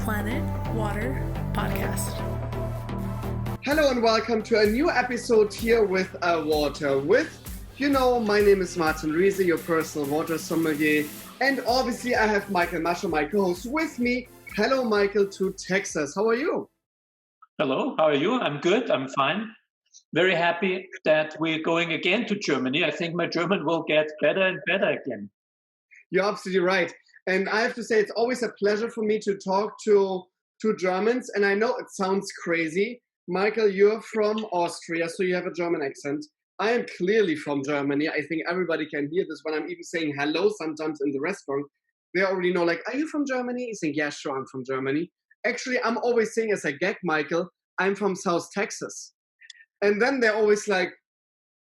Planet Water Podcast. Hello and welcome to a new episode here with Water With. My name is Martin Riese, your personal water sommelier. And obviously I have Michael Mascha, my co-host, with me. Hello, Michael, to Texas. How are you? Hello, how are you? I'm good, I'm fine. Very happy that we're going again to Germany. I think my German will get better and better again. You're absolutely right. And I have to say, it's always a pleasure for me to talk to Germans. And I know it sounds crazy. Michael, you're from Austria, so you have a German accent. I am clearly from Germany. I think everybody can hear this when I'm even saying hello sometimes in the restaurant. They already know, like, are you from Germany? You think, yeah, sure, I'm from Germany. Actually, I'm always saying as a gag, Michael, I'm from South Texas. And then they're always like,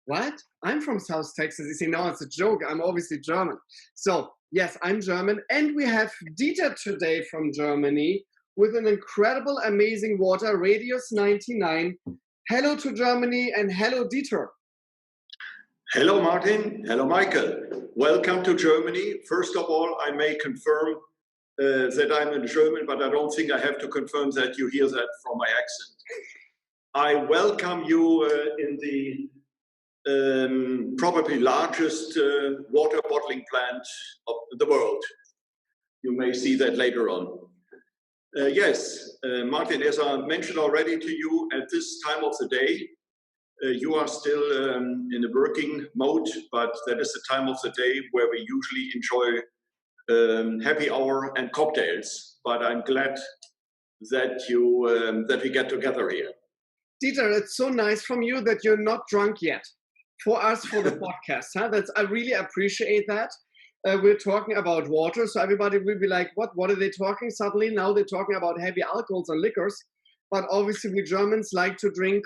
what? I'm from South Texas. You say, no, it's a joke. I'm obviously German. So, yes, I'm German. And we have Dieter today from Germany with an incredible, amazing water, Radius 99. Hello to Germany and hello, Dieter. Hello, Martin. Hello, Michael. Welcome to Germany. First of all, I may confirm that I'm a German, but I don't think I have to confirm that you hear that from my accent. I welcome you in the probably largest water bottling plant of the world. You may see that later on. Yes, Martin, as I mentioned already to you, at this time of the day, you are still in a working mode, but that is the time of the day where we usually enjoy happy hour and cocktails. But I'm glad that that we get together here. Dieter, it's so nice from you that you're not drunk yet. For us, for the podcast, I really appreciate that. We're talking about water, so everybody will be like, what are they talking? Suddenly, now they're talking about heavy alcohols and liquors. But obviously, we Germans like to drink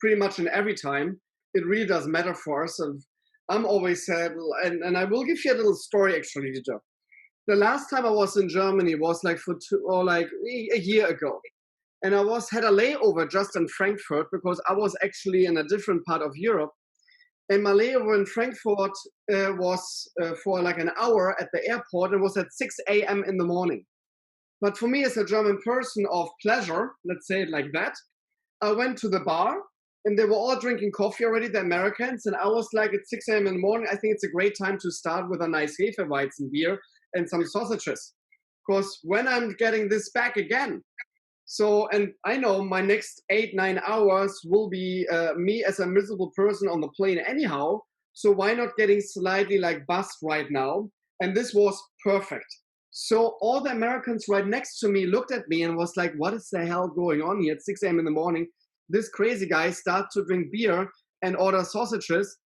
pretty much in every time. It really does matter for us. And I'm always sad, and I will give you a little story, actually, Dieter. The last time I was in Germany was like a year ago. And I had a layover just in Frankfurt because I was actually in a different part of Europe. And my layover in Frankfurt was for like an hour at the airport. It was at 6 a.m. in the morning. But for me as a German person of pleasure, let's say it like that, I went to the bar and they were all drinking coffee already, the Americans. And I was like, at 6 a.m. in the morning, I think it's a great time to start with a nice Hefeweizen beer and some sausages. Because when I'm getting this back again, and I know my next 8-9 hours will be me as a miserable person on the plane anyhow. So why not getting slightly like buzzed right now? And this was perfect. So all the Americans right next to me looked at me and was like, what is the hell going on here at 6 a.m. in the morning? This crazy guy starts to drink beer and order sausages.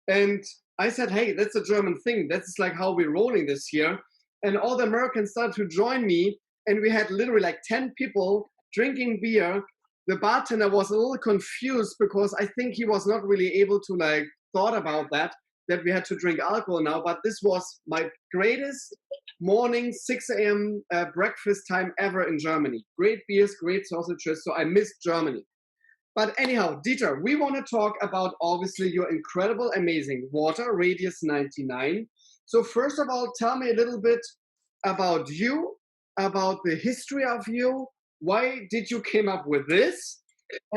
And I said, hey, that's a German thing. That's like how we're rolling this here. And all the Americans started to join me. And we had literally like 10 people drinking beer. The bartender was a little confused because I think he was not really able to thought about that we had to drink alcohol now. But this was my greatest morning, 6 a.m. Breakfast time ever in Germany. Great beers, great sausages. So I missed Germany. But anyhow, Dieter, we want to talk about obviously your incredible, amazing water, Radius 99. So first of all, tell me a little bit about you, about the history of you. Why did you came up with this?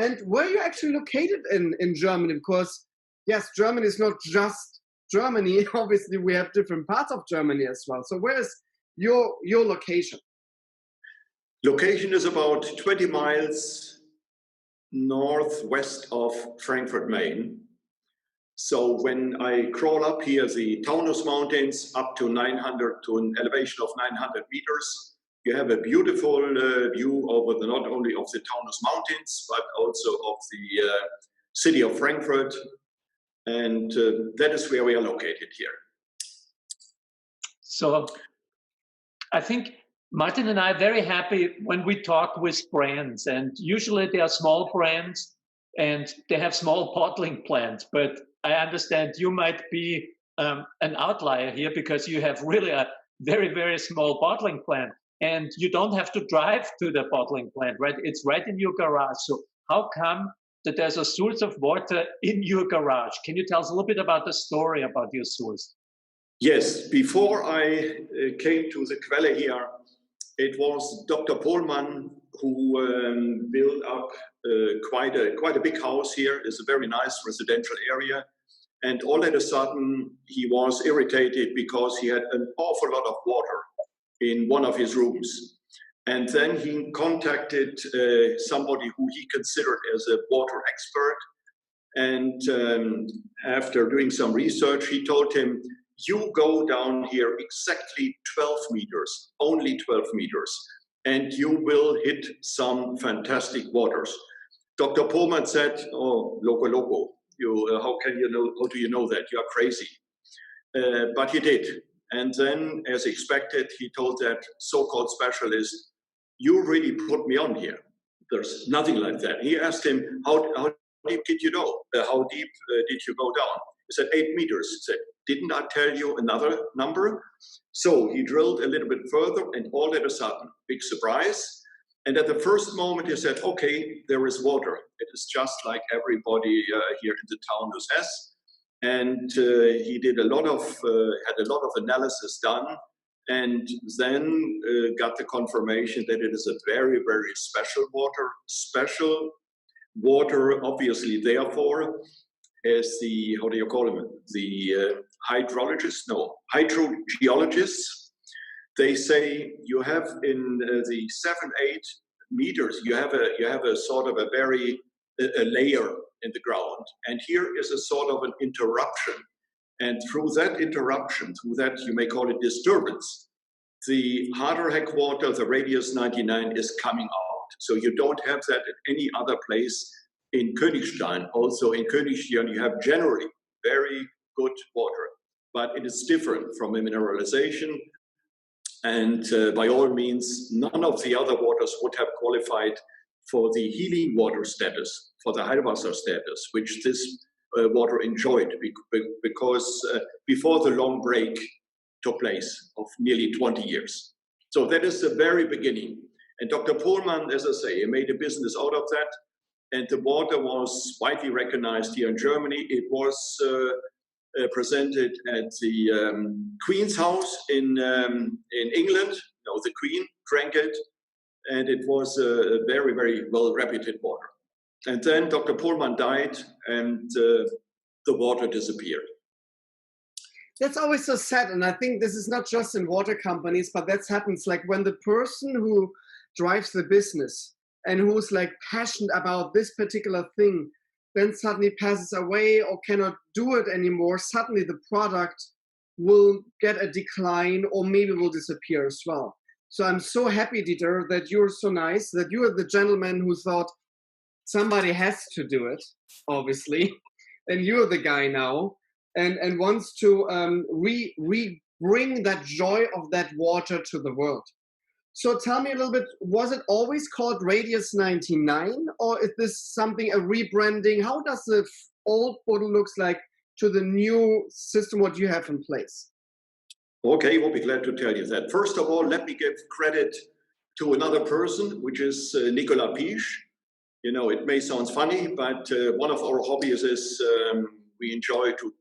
And where are you actually located in Germany? Because, yes, Germany is not just Germany. Obviously, we have different parts of Germany as well. So where is your location? Location is about 20 miles northwest of Frankfurt, Maine. So when I crawl up here, the Taunus Mountains up to an elevation of 900 meters, you have a beautiful view over not only of the Taunus Mountains, but also of the city of Frankfurt. And that is where we are located here. So I think Martin and I are very happy when we talk with brands. And usually they are small brands and they have small bottling plants. But I understand you might be an outlier here because you have really a very, very small bottling plant. And you don't have to drive to the bottling plant, right? It's right in your garage. So how come that there's a source of water in your garage? Can you tell us a little bit about the story about your source? Yes, before I came to the Quelle here, It was Dr. Pohlmann who built up quite a big house here. It's a very nice residential area. And all of a sudden, he was irritated because he had an awful lot of water in one of his rooms. And then he contacted somebody who he considered as a water expert. And after doing some research, he told him, you go down here exactly 12 meters, only 12 meters, and you will hit some fantastic waters. Dr. Pohlmann said, oh, loco, how can you know, how do you know that? You are crazy. But he did. And then, as expected, he told that so-called specialist, you really put me on here. There's nothing like that. He asked him, how deep did you go? How deep did you go down? He said, 8 meters. He said, didn't I tell you another number? So he drilled a little bit further, and all of a sudden, big surprise. And at the first moment, he said, okay, there is water. It is just like everybody here in the town has. And he did had a lot of analysis done, and then got the confirmation that it is a very, very special water, obviously, therefore, as the, how do you call them? The hydrogeologists, they say you have in the 7-8 meters, you have a sort of a layer in the ground, and here is a sort of an interruption, and through that interruption, through that you may call it disturbance, the Haderheck water, the radius 99, is coming out. So you don't have that at any other place in Königstein. Also in Königstein you have generally very good water, but it is different from a mineralization. And by all means, none of the other waters would have qualified for the healing water status, for the Heilwasser status, which this water enjoyed, because before the long break took place of nearly 20 years. So that is the very beginning. And Dr. Pohlmann, as I say, he made a business out of that. And the water was widely recognized here in Germany. It was presented at the Queen's house in England. No, the Queen drank it, and it was a very, very well-reputed water. And then Dr. Pohlmann died, and the water disappeared. That's always so sad, and I think this is not just in water companies, but that happens like when the person who drives the business and who's like passionate about this particular thing then suddenly passes away or cannot do it anymore, suddenly the product will get a decline or maybe will disappear as well. So I'm so happy, Dieter, that you're so nice, that you are the gentleman who thought somebody has to do it, obviously, and you're the guy now, and wants to bring that joy of that water to the world. So tell me a little bit, was it always called Radius 99, or is this something, a rebranding? How does the old bottle looks like to the new system, what you have in place? Okay, we'll be glad to tell you that. First of all, let me give credit to another person, which is Nicola Piesch. You know, it may sound funny, but one of our hobbies is we enjoy to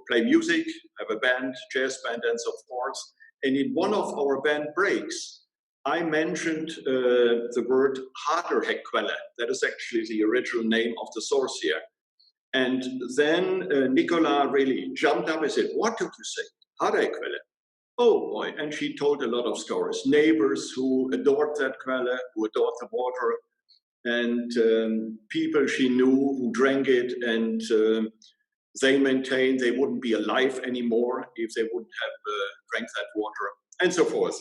play music, have a band, jazz band, and so forth. And in one of our band breaks, I mentioned the word Haderheck-Quelle. That is actually the original name of the source here. And then Nicola really jumped up and said, what did you say? Haderheck-Quelle. Oh boy, and she told a lot of stories. Neighbors who adored that quelle, who adored the water, and people she knew who drank it, and they maintained they wouldn't be alive anymore if they wouldn't have drank that water, and so forth.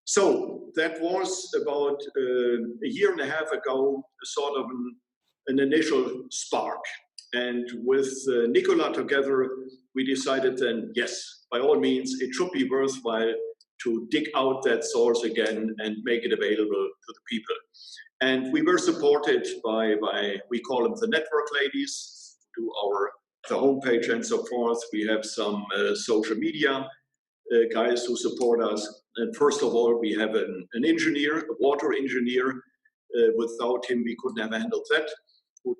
So that was about a year and a half ago, sort of an initial spark. And with Nicola together, we decided then, yes, by all means, it should be worthwhile to dig out that source again and make it available to the people. And we were supported by we call them the network ladies, do the homepage and so forth. We have some social media guys who support us. And first of all, we have an engineer, a water engineer. Without him, we couldn't have handled that. Who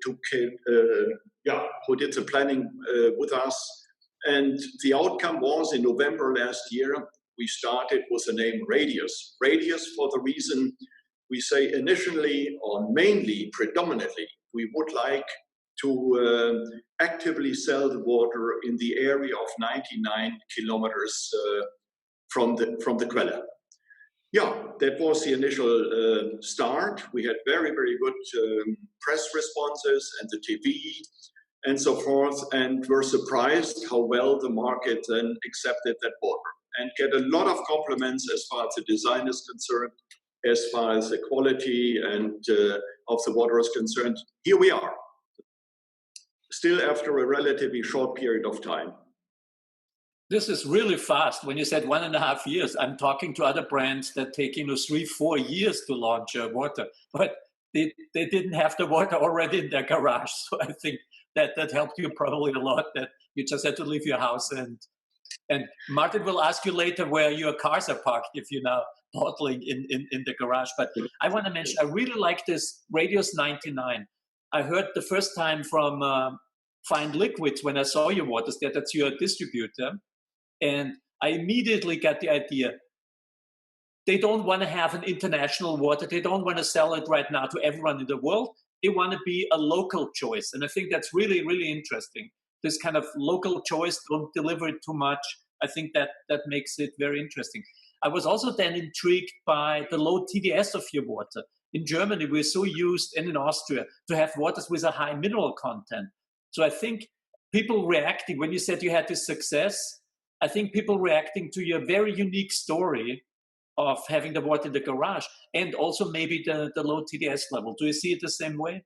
did the planning with us. And the outcome was in November last year, we started with the name Radius. Radius for the reason we say initially or mainly, predominantly, we would like to actively sell the water in the area of 99 kilometers from the Quelle. Yeah, that was the initial start. We had very, very good press responses and the TV and so forth, and were surprised how well the market then accepted that water, and get a lot of compliments as far as the design is concerned, as far as the quality and of the water is concerned. Here we are, still after a relatively short period of time. This is really fast. When you said 1.5 years, I'm talking to other brands that take 3-4 years to launch water, but they didn't have the water already in their garage. So I think that helped you probably a lot, that you just had to leave your house. And Martin will ask you later where your cars are parked if you're now bottling in the garage. But I want to mention, I really like this Radius 99. I heard the first time from Fine Liquids when I saw your waters there, that's your distributor. And I immediately got the idea. They don't want to have an international water. They don't want to sell it right now to everyone in the world. They want to be a local choice. And I think that's really, really interesting. This kind of local choice, don't deliver it too much. I think that makes it very interesting. I was also then intrigued by the low TDS of your water. In Germany, we're so used, and in Austria, to have waters with a high mineral content. So I think people reacting, when you said you had this success, I think people reacting to your very unique story of having the water in the garage, and also maybe the low TDS level. Do you see it the same way?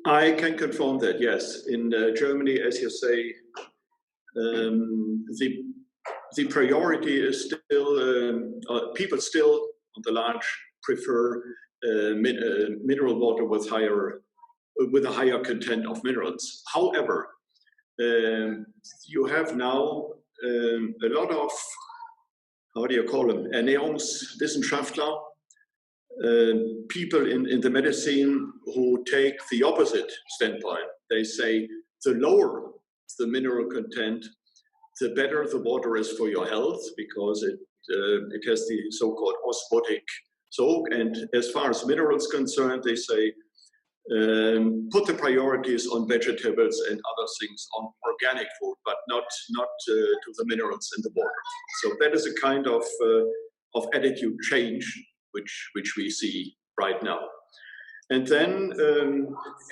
I can confirm that, yes. In Germany, as you say, the priority is still, people still on the large prefer mineral water with a higher content of minerals. However, you have now a lot of, how do you call them, Ernährungswissenschaftler, people in the medicine who take the opposite standpoint. They say the lower the mineral content, the better the water is for your health, because it has the so-called osmotic soak. And as far as minerals concerned, they say put the priorities on vegetables and other things, on organic food, but not to the minerals in the water. So that is a kind of attitude change which we see right now. And then,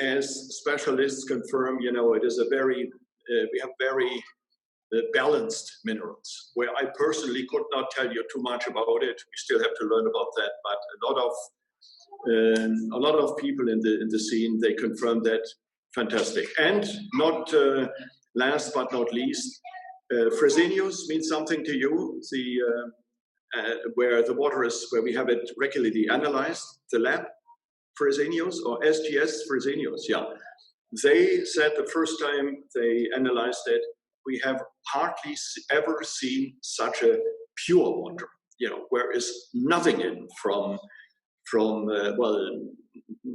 as specialists confirm, it is we have very balanced minerals, where I personally could not tell you too much about it. We still have to learn about that, but a lot of people in the scene, they confirm that. Fantastic. And not last but not least, Fresenius means something to you. Where the water is, where we have it regularly analyzed, the lab Fresenius or SGS Fresenius, yeah. They said the first time they analyzed it, we have hardly ever seen such a pure water, where is nothing in from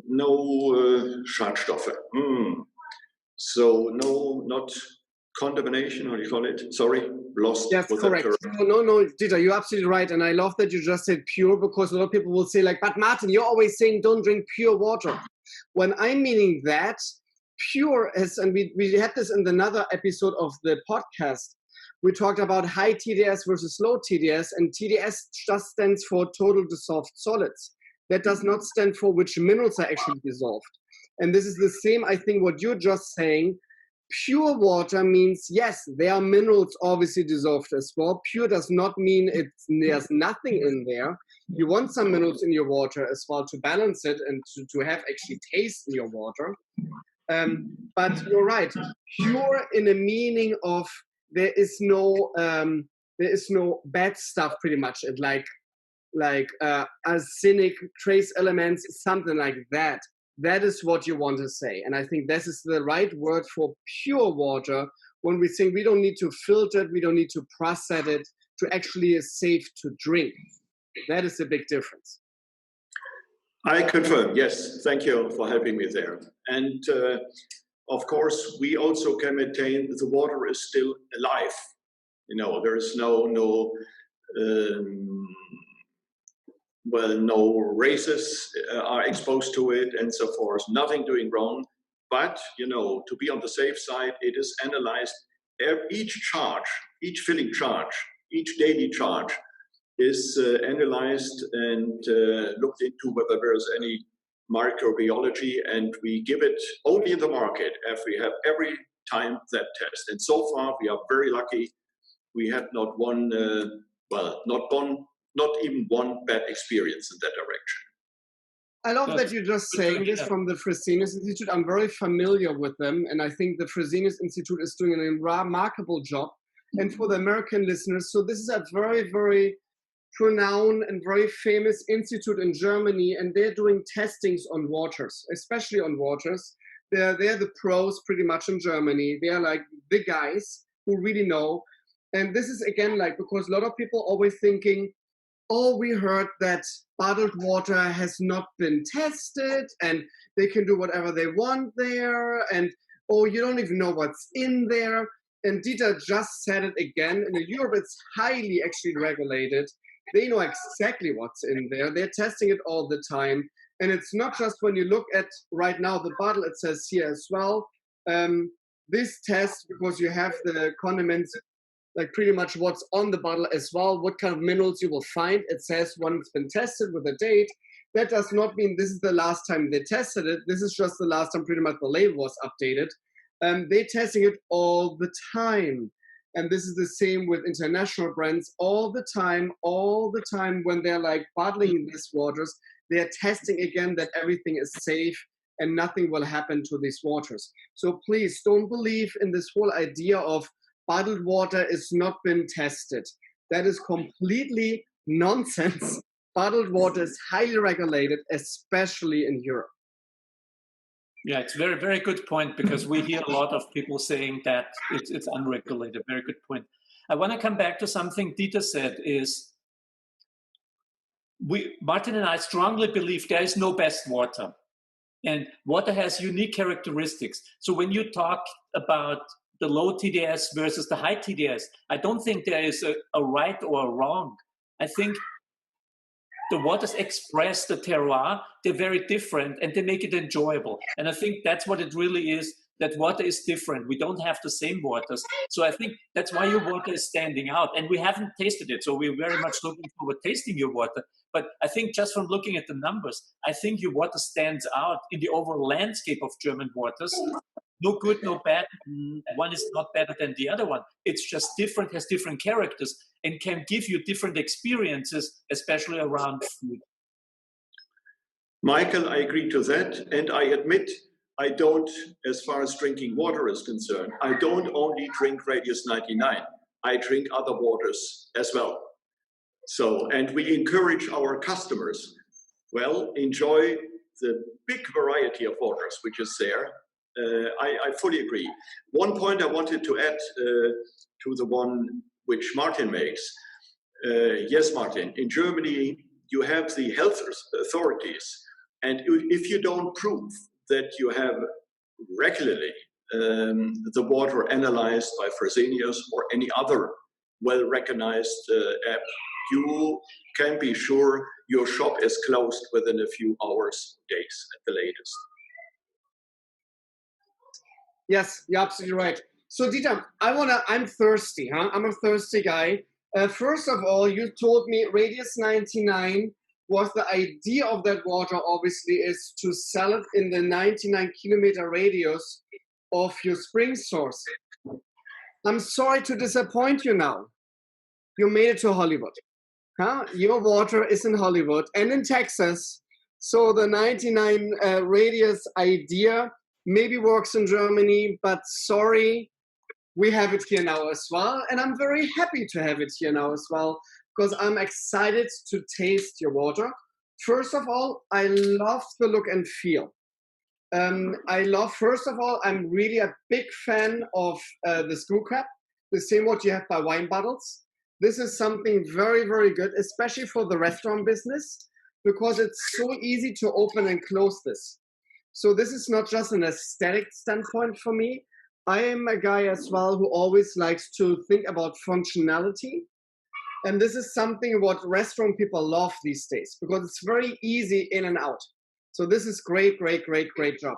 no Schadstoffe. So not contamination, how do you call it? Sorry, lost. Yes, correct. No, Dieter, you're absolutely right. And I love that you just said pure, because a lot of people will say but Martin, you're always saying don't drink pure water. When I'm meaning that, pure is, and we had this in another episode of the podcast, we talked about high TDS versus low TDS, and TDS just stands for total dissolved solids. That does not stand for which minerals are actually dissolved. And this is the same, I think, what you're just saying. Pure water means, yes, there are minerals obviously dissolved as well. Pure does not mean there's nothing in there. You want some minerals in your water as well to balance it and to have actually taste in your water. But you're right, pure in the meaning of there is no bad stuff pretty much, like arsenic, trace elements, something like that. That is what you want to say. And I think this is the right word for pure water when we think we don't need to filter it, we don't need to process it, to actually is safe to drink. That is a big difference. I confirm, yes. Thank you for helping me there. And of course, we also can maintain the water is still alive. There is no races are exposed to it and so forth, nothing doing wrong. But, to be on the safe side, it is analyzed. Each charge, each filling charge, each daily charge is analyzed and looked into whether there is any microbiology, and we give it only in the market if we have every time that test. And so far, we are very lucky. We have not not even one bad experience in that direction. I love that you're just saying this from the Fresenius Institute. I'm very familiar with them, and I think the Fresenius Institute is doing a remarkable job. And for the American listeners, so this is a very, very renowned and very famous institute in Germany, and they're doing testings on waters, especially on waters. They're the pros pretty much in Germany. They are like the guys who really know. And this is again because a lot of people always thinking, oh, we heard that bottled water has not been tested and they can do whatever they want there. And, oh, you don't even know what's in there. And Dieter just said it again. In Europe, it's highly actually regulated. They know exactly what's in there. They're testing it all the time. And it's not just when you look at right now the bottle, it says here as well, this test, because you have the condiments, pretty much what's on the bottle as well, what kind of minerals you will find. It says when it's been tested with a date. That does not mean this is the last time they tested it. This is just the last time pretty much the label was updated. They're testing it all the time. And this is the same with international brands all the time when they're bottling these waters, they're testing again that everything is safe and nothing will happen to these waters. So please don't believe in this whole idea of bottled water is not been tested. That is completely nonsense. Bottled water is highly regulated, especially in Europe. Yeah, it's a very, very good point, because we hear a lot of people saying that it's unregulated. Very good point. I want to come back to something Dieter said is Martin and I strongly believe there is no best water, and water has unique characteristics. So when you talk about the low TDS versus the high TDS, I don't think there is a right or a wrong. I think the waters express the terroir, they're very different, and they make it enjoyable. And I think that's what it really is, that water is different. We don't have the same waters. So I think that's why your water is standing out. And we haven't tasted it, so we're very much looking forward to tasting your water. But I think just from looking at the numbers, I think your water stands out in the overall landscape of German waters. No good, no bad. One is not better than the other one. It's just different, has different characters, and can give you different experiences, especially around food. Michael, I agree to that. And I admit, I don't, as far as drinking water is concerned, I don't only drink Radius 99. I drink other waters as well. So, and we encourage our customers, enjoy the big variety of waters which is there. I fully agree. One point I wanted to add to the one which Martin makes. Yes, Martin, in Germany, you have the health authorities. And if you don't prove that you have regularly the water analyzed by Fresenius or any other well-recognized app, you can be sure your shop is closed within a few hours, days at the latest. Yes, you're absolutely right. So Dieter, I'm thirsty, huh? I'm a thirsty guy. First of all, you told me Radius 99 was the idea of that water, obviously, is to sell it in the 99-kilometer radius of your spring source. I'm sorry to disappoint you now. You made it to Hollywood. Huh? Your water is in Hollywood and in Texas. So the 99 radius idea maybe works in Germany, but sorry, we have it here now as well. And I'm very happy to have it here now as well, because I'm excited to taste your water. First of all, I love the look and feel. First of all, I'm really a big fan of the screw cap, the same what you have by wine bottles. This is something very, very good, especially for the restaurant business, because it's so easy to open and close this. So this is not just an aesthetic standpoint for me, I am a guy as well who always likes to think about functionality. And this is something what restaurant people love these days because it's very easy in and out. So this is great, great, great, great job.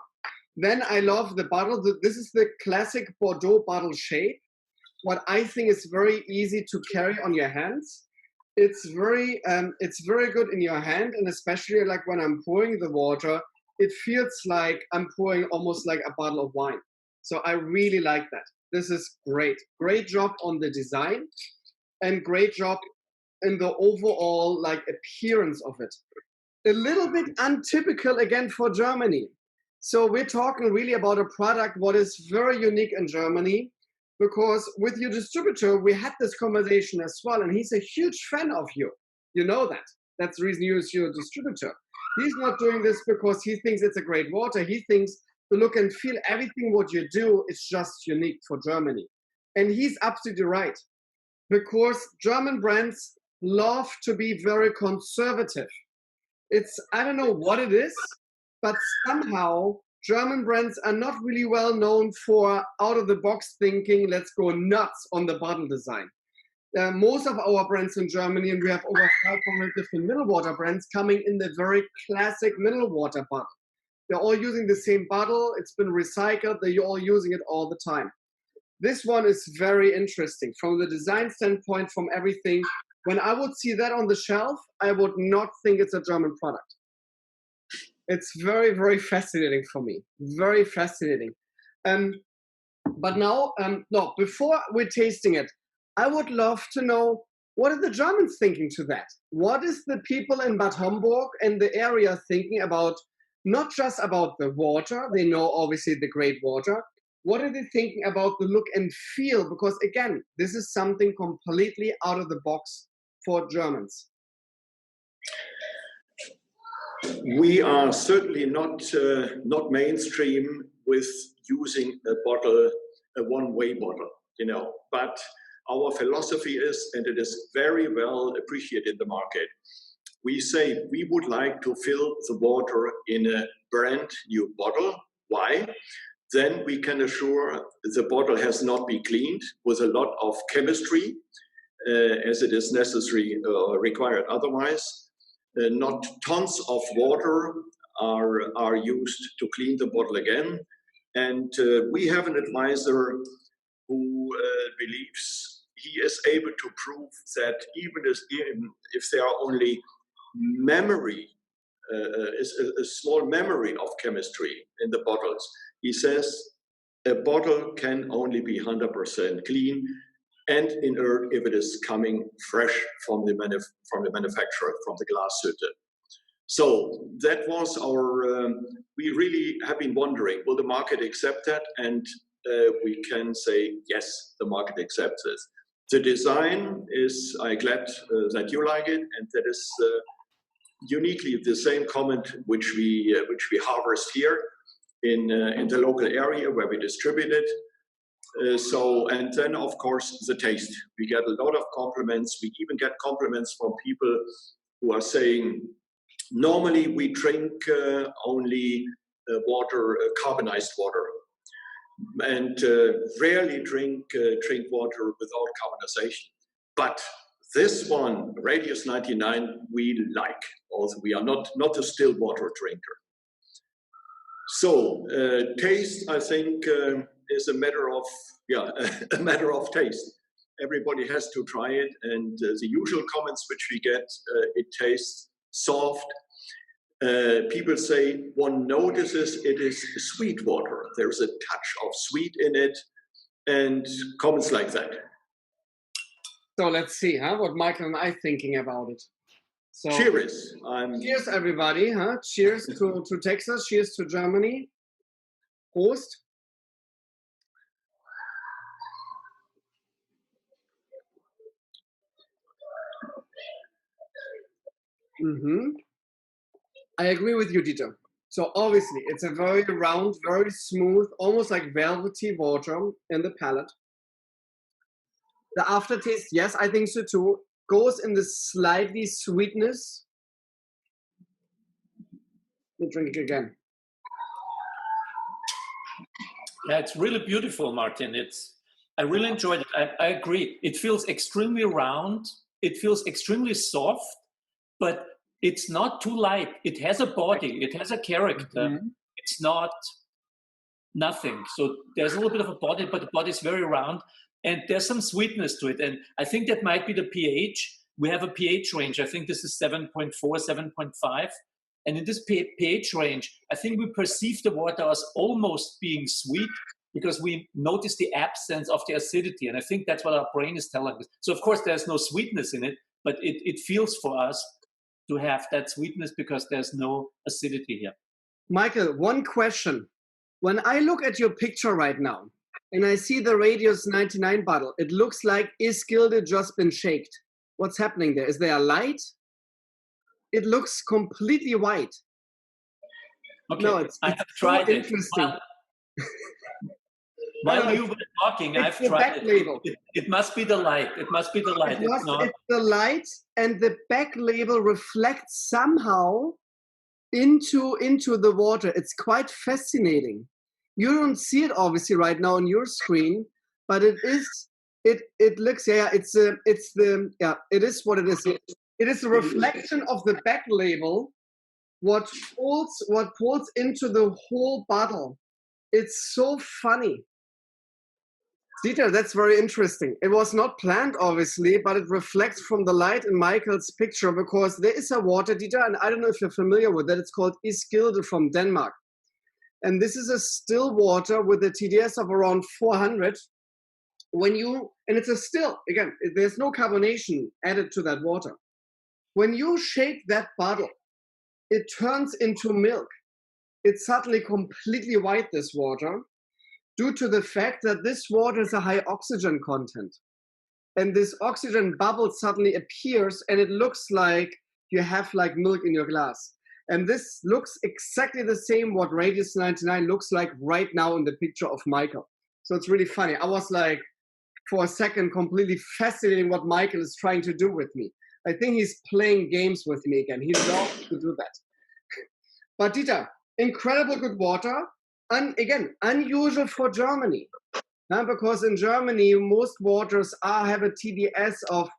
Then I love the bottle. This is the classic Bordeaux bottle shape. What I think is very easy to carry on your hands. It's very good in your hand, and especially like when I'm pouring the water, it feels like I'm pouring almost like a bottle of wine. So I really like that. This is great. Great job on the design and great job in the overall like appearance of it. A little bit untypical again for Germany. So we're talking really about a product what is very unique in Germany, because with your distributor, we had this conversation as well, and he's a huge fan of you. You know that. That's the reason you is your distributor. He's not doing this because he thinks it's a great water. He thinks the look and feel, everything what you do is just unique for Germany. And he's absolutely right, because German brands love to be very conservative. It's, I don't know what it is, but somehow German brands are not really well known for out-of-the-box thinking, let's go nuts on the bottle design. Most of our brands in Germany, and we have over 500 different mineral water brands coming in the very classic mineral water bottle. They're all using the same bottle. It's been recycled. They're all using it all the time. This one is very interesting from the design standpoint, from everything. When I would see that on the shelf, I would not think it's a German product. It's very, very fascinating for me. Very fascinating. But now, no, before we're tasting it, I would love to know, what are the Germans thinking to that? What is the people in Bad Homburg and the area thinking about, not just about the water, they know obviously the great water, what are they thinking about the look and feel? Because again, this is something completely out of the box for Germans. We are certainly not mainstream with using a bottle, a one-way bottle, you know, but our philosophy is, and it is very well appreciated in the market, we say we would like to fill the water in a brand new bottle. Why? Then we can assure the bottle has not been cleaned with a lot of chemistry, as it is necessary or required otherwise. Not tons of water are used to clean the bottle again. And we have an advisor who believes he is able to prove that even if there are only memory, a small memory of chemistry in the bottles, he says a bottle can only be 100% clean and inert if it is coming fresh from the manufacturer, from the glass hütte. So that was our, we really have been wondering, will the market accept that? And we can say, yes, the market accepts it. The design is, I'm glad that you like it, and that is uniquely the same comment which we harvest here in the local area where we distribute it. And then of course the taste. We get a lot of compliments. We even get compliments from people who are saying, normally we drink only water, carbonized water, and rarely drink water without carbonization. But this one, Radius 99, we like. Also, we are not a still water drinker. So taste, I think, is a matter of a matter of taste. Everybody has to try it, and the usual comments which we get, it tastes soft. People say one notices it is sweet water. There's a touch of sweet in it, and comments like that. So let's see, what Michael and I thinking about it. So cheers. Cheers, everybody. Cheers to Texas. Cheers to Germany. Prost. I agree with you, Dieter. So obviously, it's a very round, very smooth, almost like velvety water in the palate. The aftertaste, yes, I think so too, goes in the slightly sweetness. Let me drink it again. Yeah, it's really beautiful, Martin. I really enjoyed it. I agree. It feels extremely round. It feels extremely soft, but it's not too light. It has a body. It has a character. Mm-hmm. It's not nothing. So there's a little bit of a body, but the body is very round, and there's some sweetness to it. And I think that might be the pH. We have a pH range. I think this is 7.4, 7.5. And in this pH range, I think we perceive the water as almost being sweet because we notice the absence of the acidity. And I think that's what our brain is telling us. So, of course, there's no sweetness in it, but it feels for us to have that sweetness because there's no acidity here. Michael, one question. When I look at your picture right now and I see the Radius 99 bottle, it looks like Iskilde just been shaked. What's happening there? Is there a light? It looks completely white. Okay, no, it's I have tried so it. Interesting. While you were talking, I've tried it. It must be the light. It must be the light. It's the light, and the back label reflects somehow into the water. It's quite fascinating. You don't see it obviously right now on your screen, but it is. It looks it is what it is. It is a reflection of the back label. What pulls into the whole bottle. It's so funny. Dieter, that's very interesting. It was not planned, obviously, but it reflects from the light in Michael's picture because there is a water, Dieter, and I don't know if you're familiar with that. It's called Iskilde from Denmark. And this is a still water with a TDS of around 400. And it's a still, again, there's no carbonation added to that water. When you shake that bottle, it turns into milk. It's suddenly completely white, this water, due to the fact that this water has a high oxygen content. And this oxygen bubble suddenly appears and it looks like you have like milk in your glass. And this looks exactly the same what Radius 99 looks like right now in the picture of Michael. So it's really funny. I was like, for a second, completely fascinating what Michael is trying to do with me. I think he's playing games with me again. He loves to do that. But Dieter, incredible good water. And again, unusual for Germany. Because in Germany, most waters have a TDS of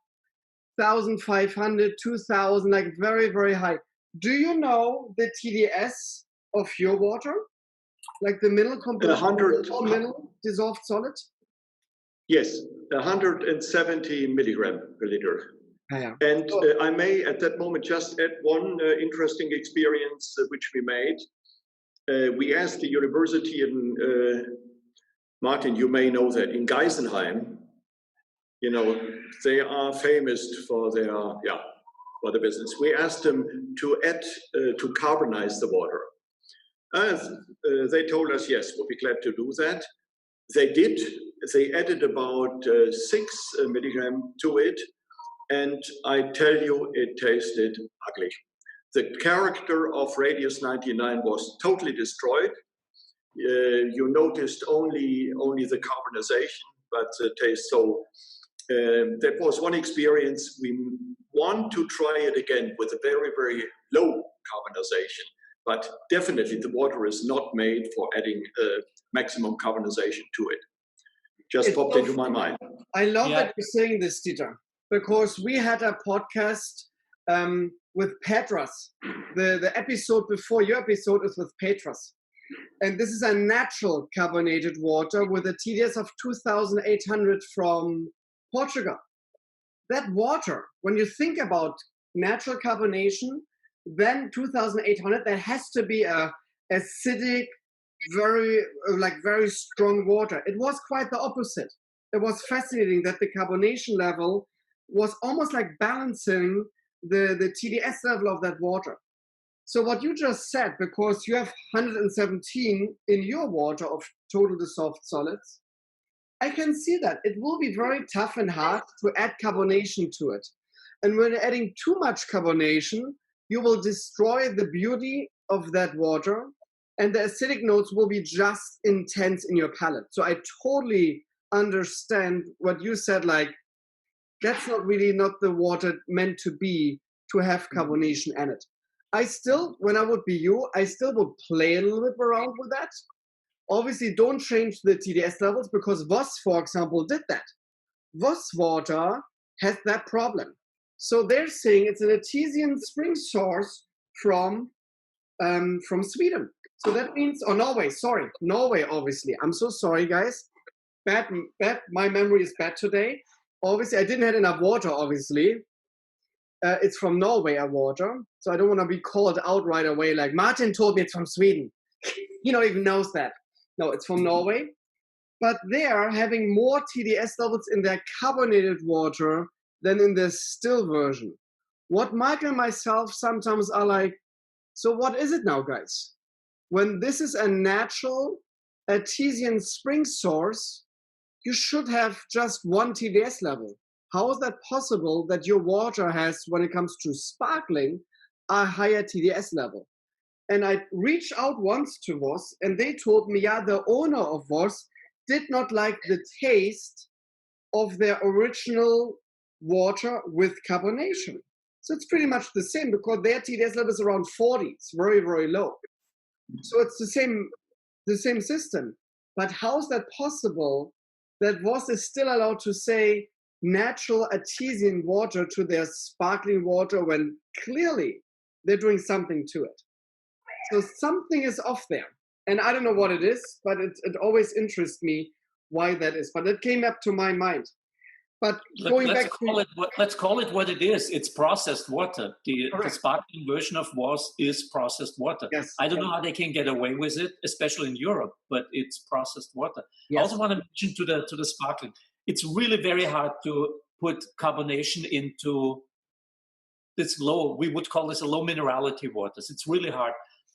1,500, 2,000, like very, very high. Do you know the TDS of your water? Like the mineral composition, 100 mineral dissolved solid? Yes, 170 milligram per liter. Yeah. And I may at that moment just add one interesting experience which we made. We asked the university in, Martin, you may know that, in Geisenheim, you know, they are famous for their, for the business. We asked them to add, to carbonize the water. They told us, yes, we'll be glad to do that. They did. They added about 6 milligram to it. And I tell you, it tasted ugly. The character of Radius 99 was totally destroyed. You noticed only the carbonization, but the taste. So that was one experience. We want to try it again with a very, very low carbonization. But definitely the water is not made for adding maximum carbonization to it. Just popped into my mind. I love that you're saying this, Dieter, because we had a podcast with Petras. The episode before your episode is with Petras. And this is a natural carbonated water with a TDS of 2,800 from Portugal. That water, when you think about natural carbonation, then 2,800, there has to be a acidic, very strong water. It was quite the opposite. It was fascinating that the carbonation level was almost like balancing the TDS level of that water. So what you just said, because you have 117 in your water of total dissolved solids, I can see that. It will be very tough and hard to add carbonation to it. And when you're adding too much carbonation, you will destroy the beauty of that water, and the acidic notes will be just intense in your palate. So I totally understand what you said, like, that's not the water meant to be, to have carbonation in it. I still, when I would be you, I still would play a little bit around with that. obviously don't change the TDS levels, because Voss, for example, did that. Voss water has that problem. So they're saying it's an artesian spring source from Sweden. So that means, or Norway, sorry, Norway, obviously. I'm so sorry, guys. Bad, my memory is bad today. Obviously, I didn't have enough water, obviously. It's from Norway, a water. So I don't want to be called out right away, like Martin told me it's from Sweden. He not even knows that. No, it's from Norway. But they are having more TDS levels in their carbonated water than in the still version. What Michael and myself sometimes are like, so what is it now, guys? When this is a natural artesian spring source, you should have just one TDS level. How is that possible that your water has, when it comes to sparkling, a higher TDS level? And I reached out once to Voss, and they told me, yeah, the owner of Voss did not like the taste of their original water with carbonation. So it's pretty much the same, because their TDS level is around 40. It's very, very low. So it's the same system. But how is that possible that Voss is still allowed to say natural artesian water to their sparkling water when clearly they're doing something to it? So something is off there. And I don't know what it is, but it always interests me why that is. But it came up to my mind. But going let's back let's call it what it is. It's processed water. The sparkling version of Voss is processed water. Yes. I don't know how they can get away with it, especially in Europe, but it's processed water. Yes. I also want to mention to the sparkling. It's really very hard to put carbonation into this low, we would call this a low minerality waters. It's really hard.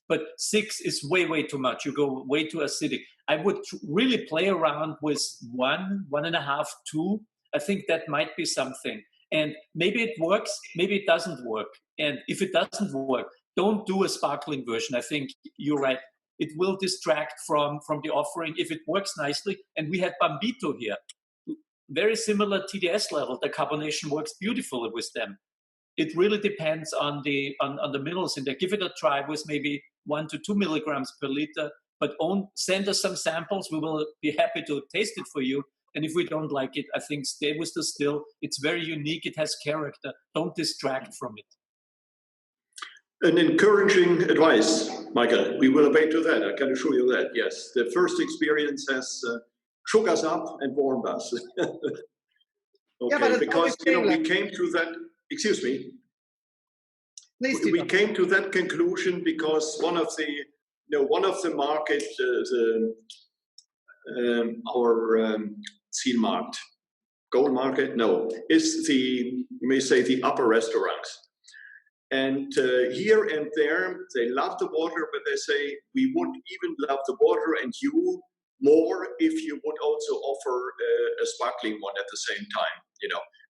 But 6 is way, way too much. You go way too acidic. I would really play around with 1, 1.5, 2. I think that might be something. And maybe it works, maybe it doesn't work. And if it doesn't work, don't do a sparkling version. I think you're right. It will distract from the offering if it works nicely. And we had Bambito here. Very similar TDS level. The carbonation works beautifully with them. It really depends on the minerals in there. Give it a try with maybe 1 to 2 milligrams per liter. But send us some samples. We will be happy to taste it for you. And if we don't like it, I think stay with the still. It's very unique. It has character. Don't distract from it. An encouraging advice, Michael. We will obey to that. I can assure you that. Yes, the first experience has shook us up and warmed us. Okay, yeah, because we came to that. Excuse me. Please, we came to that conclusion because one of the market, our Zielmarkt, gold market, is you may say the upper restaurants. And here and there, they love the water, but they say, we would even love the water and you more if you would also offer a sparkling one at the same time.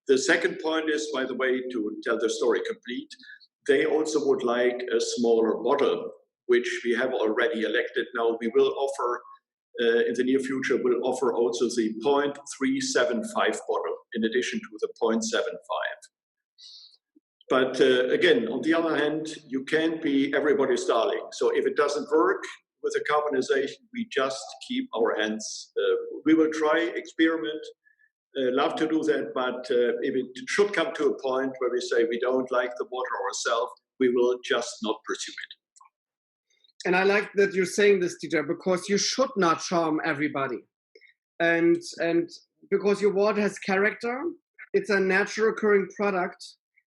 The second point is, by the way, to tell the story complete, they also would like a smaller bottle, which we have already elected. Now we will offer, in the near future, we'll offer also the 0.375 bottle in addition to the 0.75. But again, on the other hand, you can't be everybody's darling. So if it doesn't work with the carbonization, we just keep our hands. We will try, experiment, love to do that. But if it should come to a point where we say we don't like the water ourselves, we will just not pursue it. And I like that you're saying this, Dieter, because you should not charm everybody. And because your water has character, it's a natural occurring product.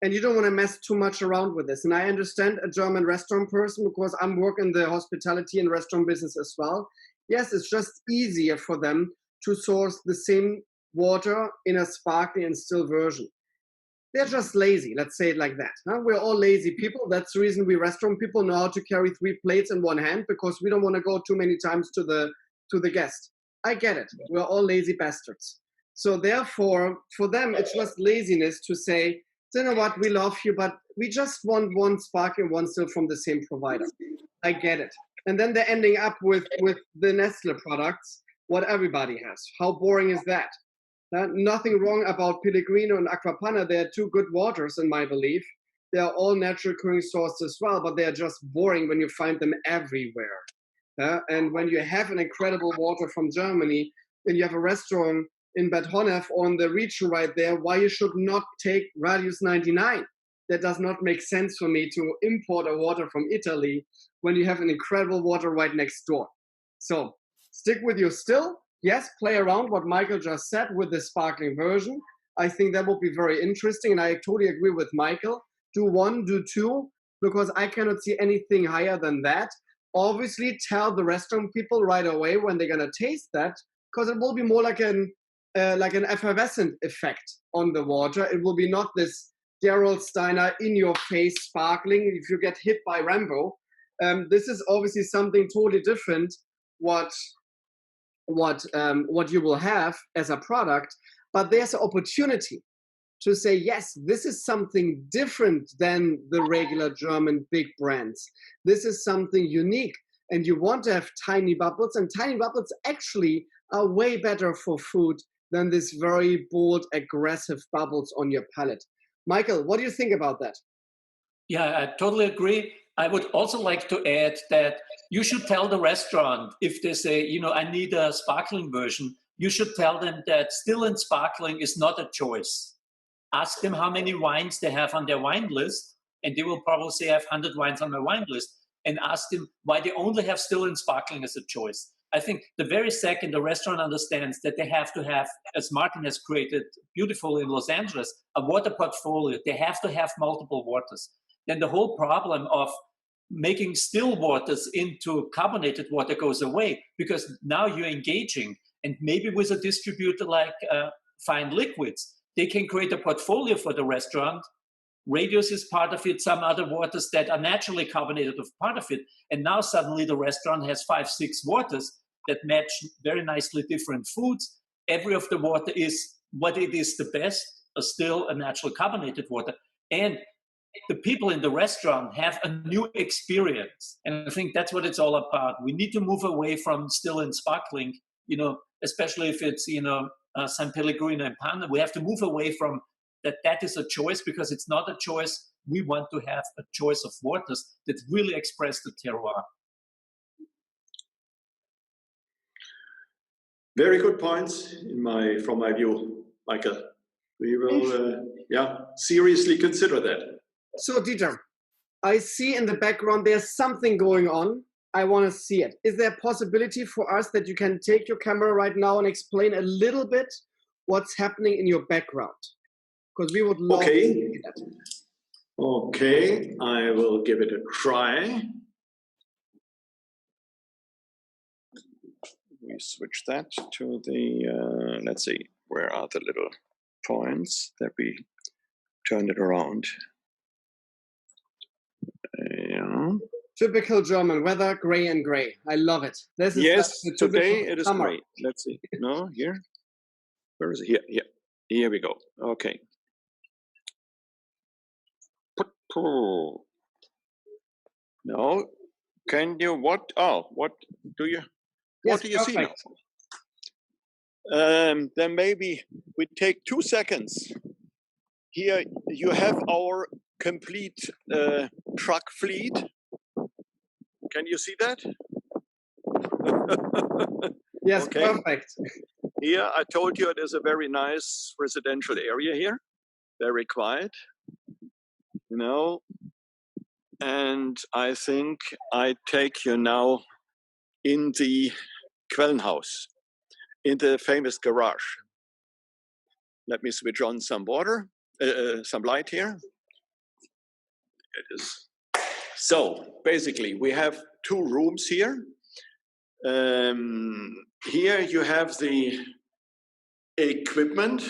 And you don't want to mess too much around with this. And I understand a German restaurant person because I'm working in the hospitality and restaurant business as well. Yes, it's just easier for them to source the same water in a sparkling and still version. They're just lazy, let's say it like that. Huh? We're all lazy people. That's the reason we restaurant people know how to carry 3 plates in one hand, because we don't want to go too many times to the guest. I get it. We're all lazy bastards. So therefore, for them, it's just laziness to say, you know what, we love you, but we just want one sparkling, one still from the same provider. I get it. And then they're ending up with the Nestle products, what everybody has. How boring is that? Nothing wrong about Pellegrino and Aquapanna. They are 2 good waters, in my belief. They are all natural occurring sources as well, but they are just boring when you find them everywhere. And when you have an incredible water from Germany, and you have a restaurant in Bad Honnef on the region right there, why you should not take Radius 99? That does not make sense for me to import a water from Italy when you have an incredible water right next door. So stick with your still. Yes, play around what Michael just said with the sparkling version. I think that would be very interesting, and I totally agree with Michael. Do one, do two, because I cannot see anything higher than that. Obviously, tell the restaurant people right away when they're gonna taste that, because it will be more like an effervescent effect on the water. It will be not this Gerald Steiner in-your-face sparkling if you get hit by Rambo. This is obviously something totally different what you will have as a product, but there's an opportunity to say, yes, this is something different than the regular German big brands. This is something unique, and you want to have tiny bubbles, and tiny bubbles actually are way better for food than this very bold, aggressive bubbles on your palate. Michael, what do you think about that? Yeah, I totally agree. I would also like to add that you should tell the restaurant if they say, I need a sparkling version, you should tell them that still and sparkling is not a choice. Ask them how many wines they have on their wine list, and they will probably say, I have 100 wines on my wine list, and ask them why they only have still and sparkling as a choice. I think the very second the restaurant understands that they have to have, as Martin has created beautifully in Los Angeles, a water portfolio, they have to have multiple waters. Then the whole problem of making still waters into carbonated water goes away, because now you're engaging, and maybe with a distributor like Fine Liquids, they can create a portfolio for the restaurant. Radius is part of it, some other waters that are naturally carbonated are part of it, and now suddenly the restaurant has 5-6 waters that match very nicely different foods. Every of the water is what it is the best, still a natural carbonated water. And the people in the restaurant have a new experience. And I think that's what it's all about. We need to move away from still and sparkling, especially if it's, San Pellegrino and Panna. We have to move away from that is a choice, because it's not a choice. We want to have a choice of waters that really express the terroir. Very good points from my view, Michael. We will, seriously consider that. So, Dieter, I see in the background there's something going on. I want to see it. Is there a possibility for us that you can take your camera right now and explain a little bit what's happening in your background? Because we would love to see that. Okay, I will give it a try. We switch that to the, let's see, where are the little points that we turned it around? Yeah. Typical German weather, gray and gray. I love it. This is yes, today it is summer. great. Let's see. No, here. Where is it? Here we go. Okay. No. Can you what? Oh, what do you? Yes, what do you perfect. see now? Then maybe we take 2 seconds. Here you have our complete truck fleet. Can you see that? Yes, okay. Perfect. Here, I told you it is a very nice residential area here, very quiet, and I think I take you now in the Quellenhaus, in the famous garage. Let me switch on some water, some light here. It is. So basically, we have 2 rooms here. Here you have the equipment,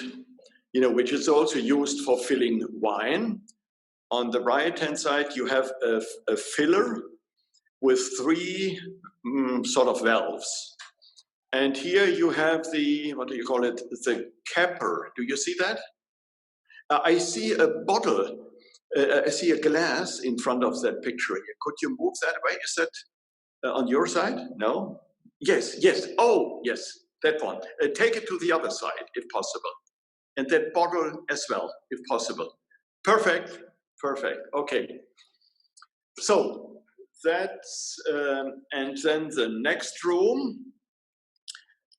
which is also used for filling wine. On the right-hand side, you have a filler with 3 sort of valves. And here you have the, what do you call it? The capper. Do you see that? I see a bottle. I see a glass in front of that picture here. Could you move that away? Is that on your side? No? Yes. Oh, yes, that one. Take it to the other side, if possible. And that bottle as well, if possible. Perfect. Okay. So That's and then the next room.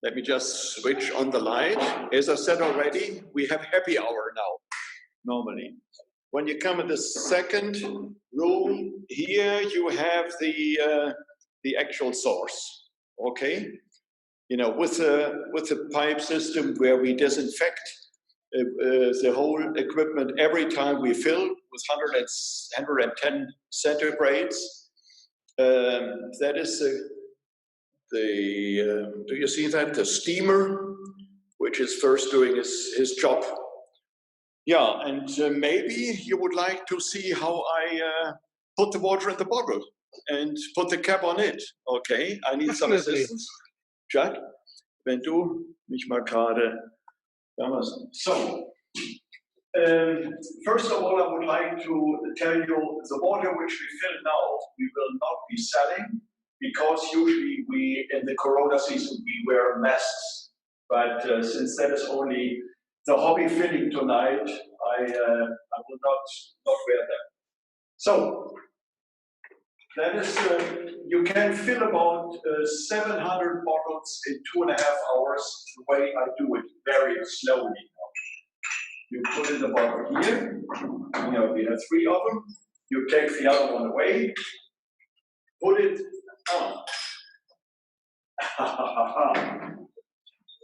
Let me just switch on the light. As I said already, we have happy hour now, normally. When you come in the second room, here you have the actual source, okay? You know, with a pipe system where we disinfect the whole equipment every time we fill with 110 centigrades. That is do you see that? The steamer, which is first doing his job. Yeah, and maybe you would like to see how I put the water in the bottle and put the cap on it. Okay, I need some assistance. Jack, wenn du mich mal gerade... So, first of all, I would like to tell you the water which we fill now, we will not be selling because usually we, in the Corona season, we wear masks. But since that is only the hobby filling tonight, I will not wear them. So, that is, you can fill about 700 bottles in 2.5 hours, the way I do it, very slowly. You put in the bottle here, you know, we have 3 of them, you take the other one away, put it on.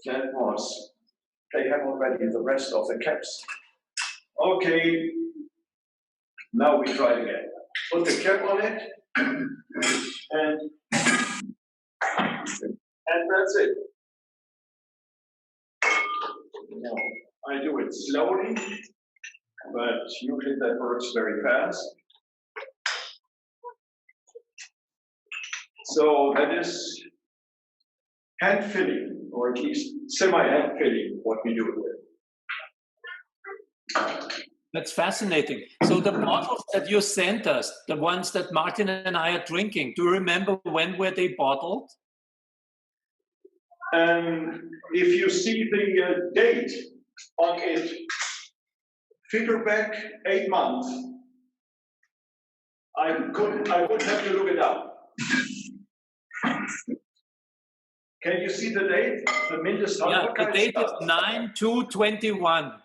That was, they have already the rest of the caps. Okay, now we try it again. Put the cap on it, and that's it. Now, I do it slowly, but usually that works very fast. So that is hand filling, or at least semi-hand filling, what we do with it. That's fascinating. So the bottles that you sent us, the ones that Martin and I are drinking, do you remember when were they bottled? If you see the date on it, figure back 8 months. I would have to look it up. Can you see the date? The Mindest Yeah, the date is 9/2/21.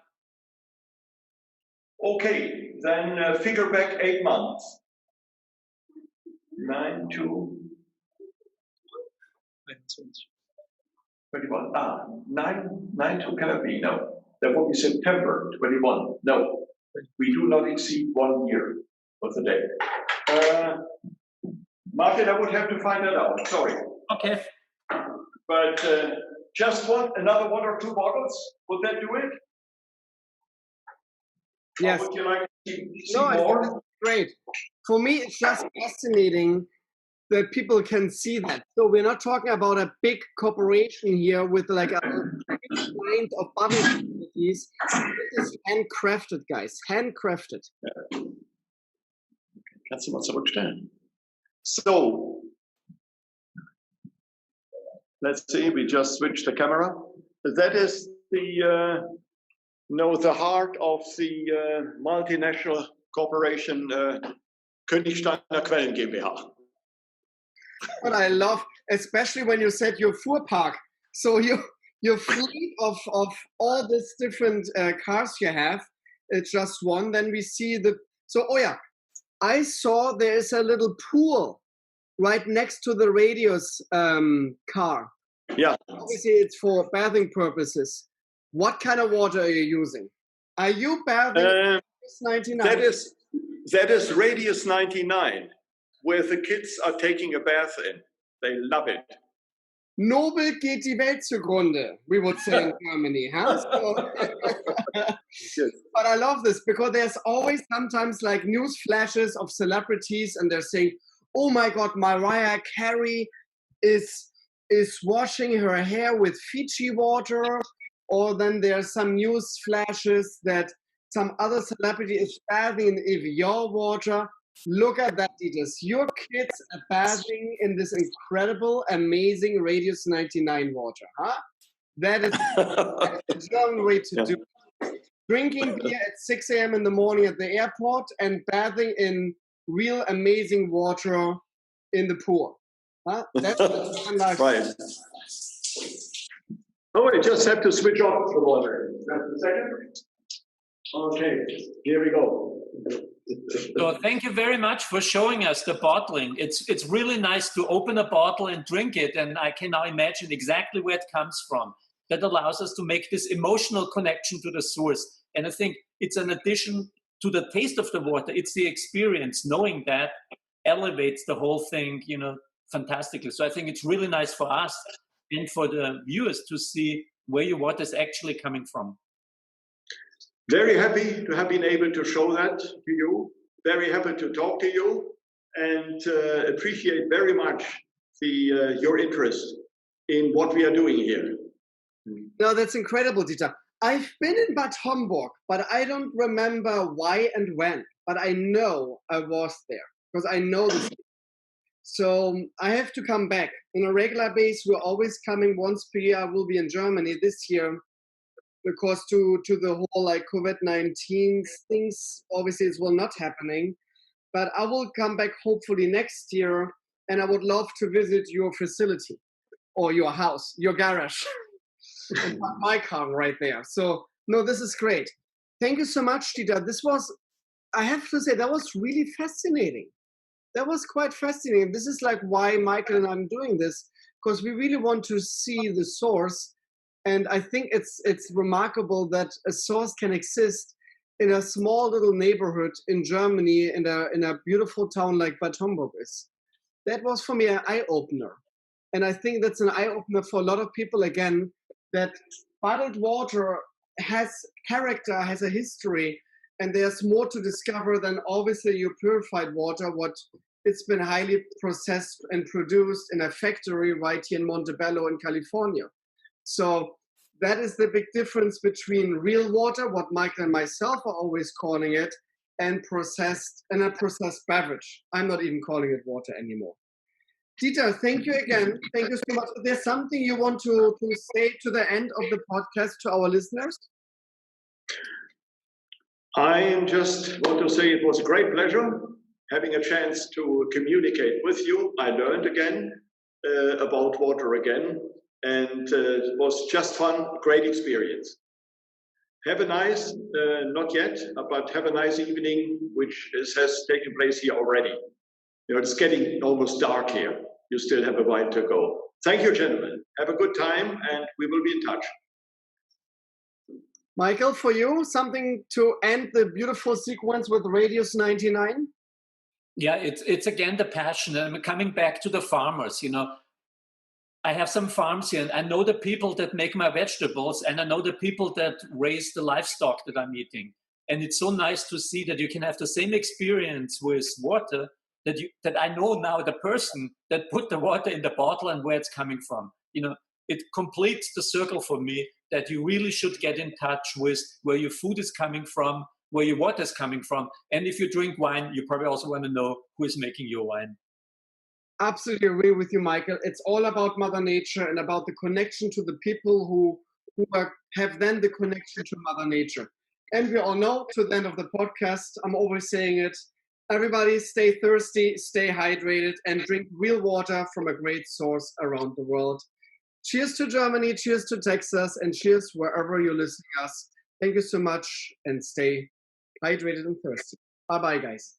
Okay, then figure back 8 months. 9/2/21. 9/2 cannot be, no. That will be September 21. No, we do not exceed 1 year of the date. Martin, I would have to find that out, sorry. Okay. But just another 1 or 2 bottles, would that do it? Yes. Or would you like to see No, more? I think that's great. For me, it's just fascinating that people can see that. So we're not talking about a big corporation here with like a kind of bottle facilities. This is handcrafted, guys. Handcrafted. Kannst du mal zurückstellen? So, let's see, we just switched the camera. That is the the heart of the multinational corporation Königsteiner Quellen GmbH. What I love, especially when you said your Fuhrpark. So your fleet of all these different cars you have, it's just one. Then we see oh yeah, I saw there is a little pool right next to the Radius car. Yeah. Obviously, it's for bathing purposes. What kind of water are you using? Are you bathing Radius 99? That is Radius 99, where the kids are taking a bath in. They love it. Nobel geht die Welt zugrunde, we would say in Germany, huh? Yes. But I love this because there's always sometimes like news flashes of celebrities and they're saying, oh my God, Mariah Carey is washing her hair with Fiji water, or then there's some news flashes that some other celebrity is bathing in Evian water. Look at that, Dieter. Your kids are bathing in this incredible, amazing Radius 99 water, huh? That is the German way to do it. Drinking beer at 6 a.m. in the morning at the airport and bathing in real amazing water in the pool. Huh? That's one life. Right. Oh, I just have to switch off the water. Just a second. Okay, here we go. So thank you very much for showing us the bottling. It's really nice to open a bottle and drink it, and I can now imagine exactly where it comes from. That allows us to make this emotional connection to the source. And I think it's an addition to the taste of the water. It's the experience. Knowing that elevates the whole thing, fantastically. So I think it's really nice for us and for the viewers to see where your water is actually coming from. Very happy to have been able to show that to you. Very happy to talk to you, and appreciate very much your interest in what we are doing here. No, that's incredible, Dieter. I've been in Bad Homburg, but I don't remember why and when. But I know I was there because I know the city. So I have to come back on a regular basis. We're always coming once per year. I will be in Germany this year because to the whole COVID-19 things, obviously it will not happening. But I will come back hopefully next year, and I would love to visit your facility or your house, your garage. And my car right there. So no, this is great. Thank you so much, Dieter. I have to say, that was really fascinating. That was quite fascinating. This is why Michael and I'm doing this, because we really want to see the source. And I think it's remarkable that a source can exist in a small little neighborhood in Germany, in a beautiful town like Bad Homburg is. That was for me an eye-opener. And I think that's an eye-opener for a lot of people, again, that bottled water has character, has a history, and there's more to discover than obviously your purified water, what it's been highly processed and produced in a factory right here in Montebello in California. So that is the big difference between real water, what Michael and myself are always calling it, and a processed beverage. I'm not even calling it water anymore. Dieter, thank you again. Thank you so much. Is there something you want to say to the end of the podcast to our listeners? I just want to say it was a great pleasure having a chance to communicate with you. I learned again about water again, and it was just fun, great experience. Have a nice, not yet, but have a nice evening, which has taken place here already. It's getting almost dark here. You still have a while to go. Thank you, gentlemen. Have a good time, and we will be in touch. Michael, for you, something to end the beautiful sequence with Radius 99? Yeah, it's again the passion. And coming back to the farmers, I have some farms here, and I know the people that make my vegetables, and I know the people that raise the livestock that I'm eating. And it's so nice to see that you can have the same experience with water, that I know now the person that put the water in the bottle and where it's coming from. It completes the circle for me that you really should get in touch with where your food is coming from, where your water is coming from. And if you drink wine, you probably also want to know who is making your wine. Absolutely agree with you, Michael. It's all about Mother Nature and about the connection to the people who have then the connection to Mother Nature. And we all know, to the end of the podcast, I'm always saying it, everybody stay thirsty, stay hydrated, and drink real water from a great source around the world. Cheers to Germany, cheers to Texas, and cheers wherever you're listening to us. Thank you so much, and stay hydrated and thirsty. Bye-bye, guys.